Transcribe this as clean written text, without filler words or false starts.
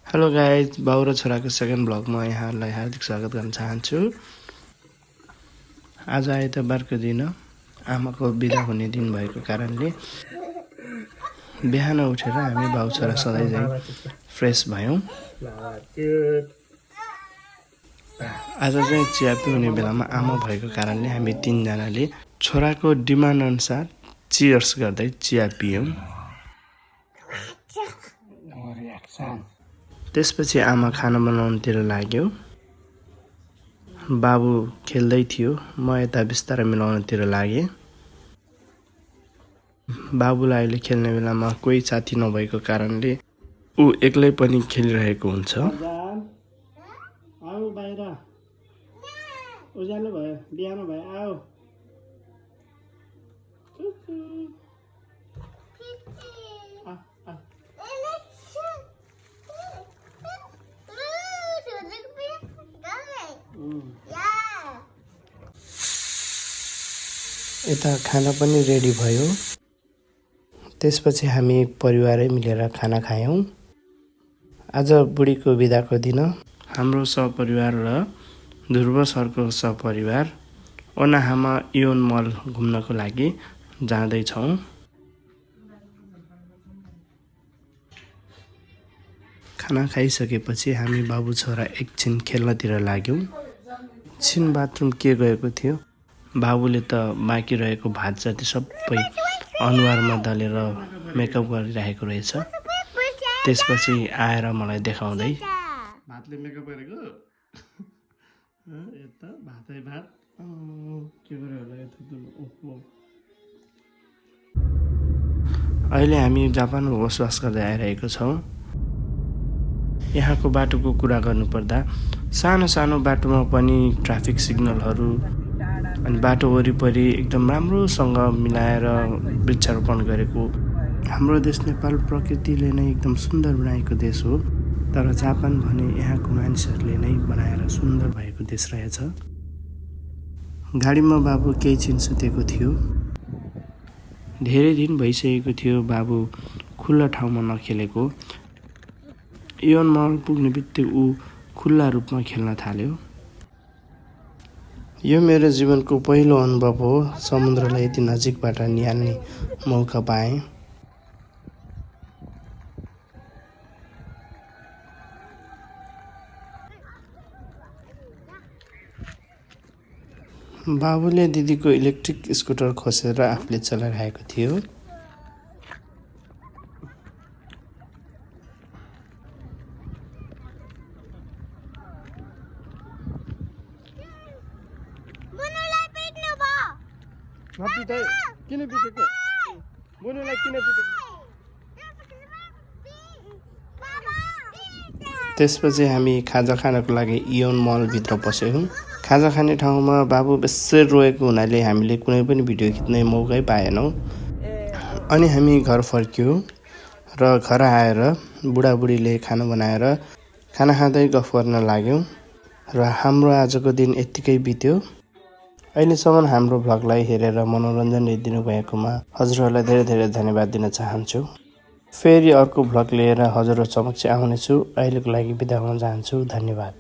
Hello guys, बाउ र छोराको सेकेन्ड ब्लगमा यहाँहरूलाई हार्दिक स्वागत गर्न चाहन्छु। आज आइतबारको दिन आमाको बिदा हुने दिन भएको कारणले बिहान उठेर हामी बाउ छोरा सधैँ चाहिँ फ्रेस भयौँ। आज चाहिँ चिया पिउने बेलामा आमा भएको कारणले हामी तीनजनाले छोराको डिमान्ड अनुसार चियर्स गर्दै चिया पियौँ। त्यसपछि आमा खाना बनाउनुतिर लाग्यो। बाबु खेल्दै थियो, म यता बिस्तारै मिलाउनुतिर लागेँ। बाबुलाई अहिले खेल्ने बेलामा कोही साथी नभएको कारणले ऊ एक्लै पनि खेलिरहेको हुन्छ। आऊ बाहिर, उज्यालो भयो, बिहान भयो, आऊ। यता खाना पनि रेडी भयो। त्यसपछि हामी परिवारै मिलेर खाना खायौँ। आज बुढीको बिदाको दिन हाम्रो सपरिवार र ध्रुव सरको सपरिवार ओनाहामा इयोन मल घुम्नको लागि जाँदैछौँ। खाना खाइसकेपछि हामी बाबु छोरा एकछिन खेल्नतिर लाग्यौँ। छिन बाथरुम के गएको थियो, बाबुले त बाँकी रहेको भात जति सबै अनुहारमा दलेर मेकअप गरिरहेको रहेछ। त्यसपछि आएर मलाई देखाउँदै भातले मेकअप गरेको यता भातै भात के गर्यो होला यता। अहिले हामी जापानमा बसोबास गर्दै आइरहेको छौँ। यहाँको बाटोको कुरा गर्नुपर्दा सानो सानो बाटोमा पनि ट्राफिक सिग्नलहरू अनि बाटो वरिपरि एकदम राम्रोसँग मिलाएर वृक्षारोपण गरेको। हाम्रो देश नेपाल प्रकृतिले नै एकदम सुन्दर बनाएको देश हो, तर जापान भने यहाँको मानिसहरूले नै बनाएर सुन्दर भएको देश रहेछ। गाडीमा बाबु केही छिन सुतेको थियो। धेरै दिन भइसकेको थियो बाबु खुल्ला ठाउँमा नखेलेको। इयोन मल पुग्ने बित्तिकै ऊ खुल्ला रूपमा खेल्न थाल्यो। यो मेरो जीवनको पहिलो अनुभव हो, समुद्रलाई यति नजिकबाट निहाल्ने मौका पाएँ। बाबुले दिदीको इलेक्ट्रिक स्कुटर खोसेर आफूले चलाइरहेको थियो। किन पिटेको? बुनुलाई किन पिटेको? त्यसपछि हामी खाजा खानको लागि इयोन मलभित्र पस्यौँ। खाजा खाने ठाउँमा बाबु बेसै रोएको हुनाले हामीले कुनै पनि भिडियो खिच्ने मौकै पाएनौँ। अनि हामी घर फर्क्यौँ र घर आएर बुढाबुढीले खाना बनाएर खाना खाँदै गफ गर्न लाग्यौँ र हाम्रो आजको दिन यत्तिकै बित्यो। अहिलेसम्म हाम्रो भ्लगलाई हेरेर मनोरञ्जन दिनु भएकोमा हजुरहरूलाई धेरै धेरै धन्यवाद दिन चाहन्छु। फेरि अर्को भ्लग लिएर हजुरहरू समक्ष आउनेछु। अहिलेको लागि बिदा हुन चाहन्छु। धन्यवाद।